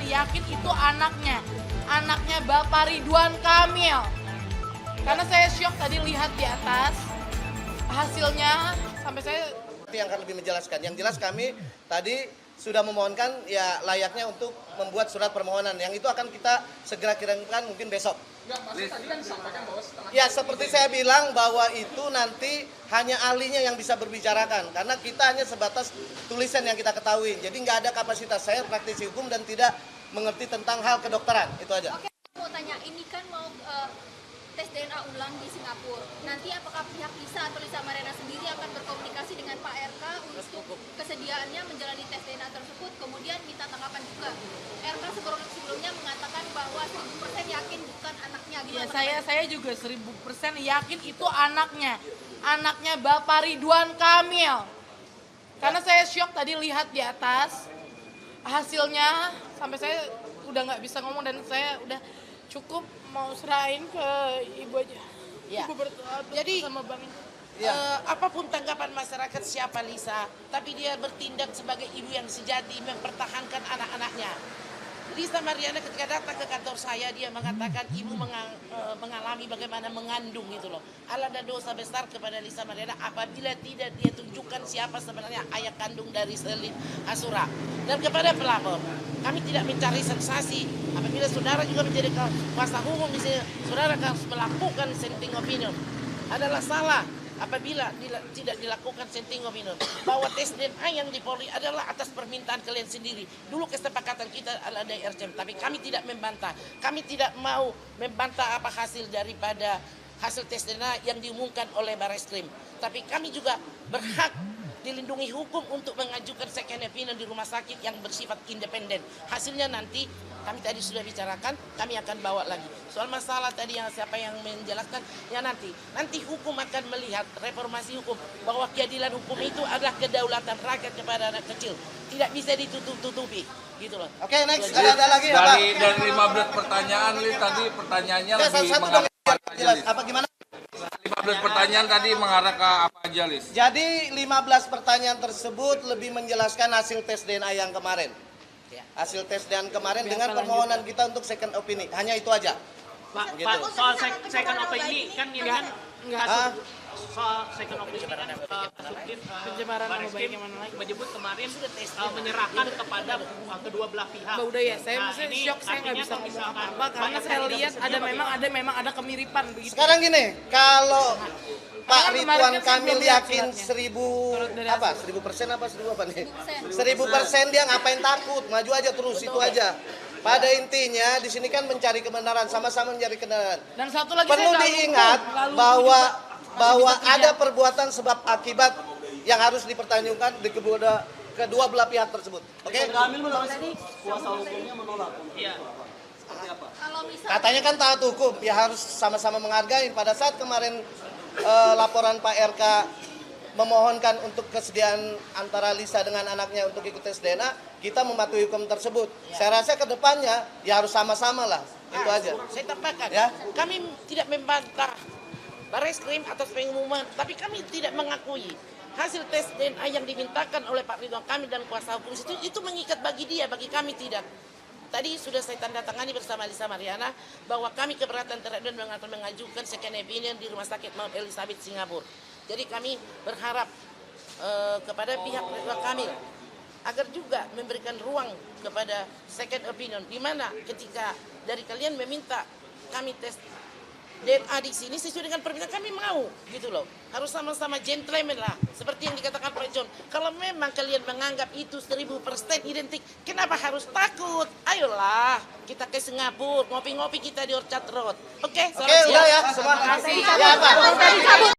yakin itu anaknya Bapak Ridwan Kamil. Karena saya syok tadi lihat di atas hasilnya sampai saya yang akan lebih menjelaskan. Yang jelas kami tadi sudah memohonkan ya layaknya untuk membuat surat permohonan yang itu akan kita segera kirimkan mungkin besok. Ya seperti saya bilang bahwa itu nanti hanya ahlinya yang bisa berbicarakan karena kita hanya sebatas tulisan yang kita ketahui. Jadi nggak ada kapasitas, saya praktisi hukum dan tidak mengerti tentang hal kedokteran, itu aja. Oke, mau tanya, ini kan mau tes DNA ulang di Singapura. Nanti apakah pihak Lisa atau Lisa Mariana sendiri akan berkomunikasi dengan Pak RK untuk kesediaannya menjalani tes DNA tersebut, kemudian minta tanggapan juga. RK sebelumnya mengatakan bahwa 100% yakin bukan anaknya. ya saya juga 1000% yakin itu anaknya Bapak Ridwan Kamil. Karena saya syok tadi lihat di atas hasilnya sampai saya udah nggak bisa ngomong dan saya udah cukup mau serahin ke ibu aja. Ya. Ibu Jadi sama Bang. apapun tanggapan masyarakat siapa Lisa, tapi dia bertindak sebagai ibu yang sejati mempertahankan anak-anaknya. Lisa Mariana ketika datang ke kantor saya dia mengatakan ibu mengalami bagaimana mengandung gitu loh. Ada dosa besar kepada Lisa Mariana apabila tidak dia tunjukkan siapa sebenarnya ayah kandung dari Selin Asura. Dan kepada pelapor, kami tidak mencari sensasi. Apabila saudara juga menjadi kuasa hukum di sini, saudara harus melakukan dissenting opinion. Adalah salah apabila tidak dilakukan dissenting opinion. Bahwa tes DNA yang di Polri adalah atas permintaan kalian sendiri. Dulu kesepakatan kita adalah dari RCM, tapi kami tidak membantah. Kami tidak mau membantah apa hasil daripada hasil tes DNA yang diumumkan oleh Barreskrim. Tapi kami juga berhak dilindungi hukum untuk mengajukan second opinion di rumah sakit yang bersifat independen. Hasilnya nanti kami tadi sudah bicarakan, kami akan bawa lagi. Soal masalah tadi yang siapa yang menjelaskan, ya nanti hukum akan melihat reformasi hukum bahwa keadilan hukum itu adalah kedaulatan rakyat kepada anak kecil, tidak bisa ditutup-tutupi, gitu loh. Oke, next ada lagi apa? Dari 15 pertanyaan tadi pertanyaannya lebih mengarah ke apa aja, Lis? Apa gimana? 15 pertanyaan tadi mengarah ke apa aja, Lis? Jadi 15 pertanyaan tersebut lebih menjelaskan hasil tes DNA yang kemarin. Hasil tes DNA kemarin dengan permohonan kita untuk second opinion. Hanya itu aja. Pak, Gitu. Pak, soal second opinion kan ini kan soal second opinion kan Subdit Pencemaran nama baik Barreskrim yang mana lagi? menyebut kemarin menyerahkan kepada kedua belah pihak. Udah ya, saya Nah, maksudnya ini syok, saya nggak artinya bisa kalau ngomong misalkan apa-apa karena Pak saya RK lihat bersedia memang ada kemiripan begitu. Sekarang gini, kalau Pak Kan kemarin Ridwan kan saya Kamil belum lihat yakin suratnya. 1000% apa 1000 apa nih? 1000% dia ngapain takut? Maju aja terus, itu aja. Pada intinya di sini kan mencari kebenaran, sama-sama mencari kebenaran. Dan satu lagi Perlu saya diingat bahwa ada perbuatan sebab akibat yang harus dipertanyakan di kedua belah pihak tersebut. Oke? Kamil menolak kuasa hukumnya menolak. Iya. Kalau misal Katanya kan taat hukum, ya harus sama-sama menghargai. Pada saat kemarin laporan Pak RK memohonkan untuk kesediaan antara Lisa dengan anaknya untuk ikut tes DNA, kita mematuhi hukum tersebut. Saya rasa ke depannya ya harus sama-sama lah. Itu aja. Saya tambahkan, Ya. kami tidak membantah Barreskrim atas pengumuman, tapi kami tidak mengakui hasil tes DNA yang dimintakan oleh Pak Ridwan Kamil dan kuasa hukum itu mengikat bagi dia, bagi kami tidak. Tadi sudah saya tanda tangani bersama Lisa Mariana bahwa kami keberatan terhadap dan akan mengajukan second opinion di Rumah Sakit Mount Elizabeth Singapura. Jadi kami berharap kepada pihak Ridwan Kamil agar juga memberikan ruang kepada second opinion, di mana ketika dari kalian meminta kami tes DNA di sini sesuai dengan permintaan kami mau, gitu loh. Harus sama-sama gentleman lah, seperti yang dikatakan Pak John. Kalau memang kalian menganggap itu 1000% identik, kenapa harus takut? Ayolah, kita ke Singapura, ngopi-ngopi kita di Orchard Road. Oke, Oke, udah ya. Semua kasih. Ya, Pak.